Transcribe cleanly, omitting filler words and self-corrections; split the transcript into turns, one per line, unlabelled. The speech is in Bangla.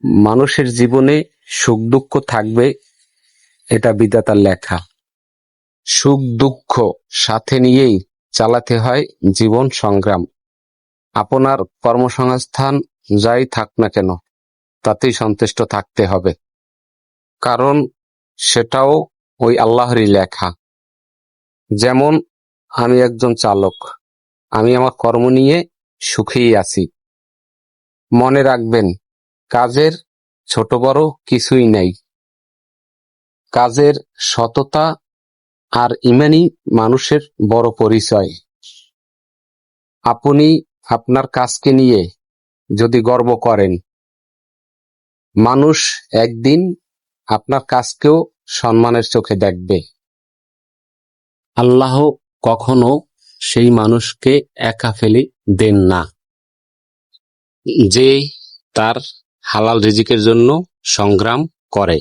মানুষের জীবনে সুখ দুঃখ থাকবে, এটা বিধাতার লেখা। সুখ দুঃখ সাথে নিয়েই চালাতে হয় জীবন সংগ্রাম। আপনার কর্মসংস্থান যাই থাক না কেন, তাতেই সন্তুষ্ট থাকতে হবে, কারণ সেটাও ওই আল্লাহরই লেখা। যেমন আমি একজন চালক, আমি আমার কর্ম নিয়ে সুখেই আছি। মনে রাখবেন, কাজের ছোট বড় কিছুই নাই। কাজের সততা আর ঈমানই মানুষের বড় পরিচয়। আপনি আপনার কাজকে নিয়ে যদি গর্ব করেন, মানুষ একদিন আপনার কাজকেও সম্মানের চোখে দেখবে। আল্লাহ কখনো সেই মানুষকে একা ফেলে দেন না, যে তার হালাল রিজিকের জন্য সংগ্রাম করে।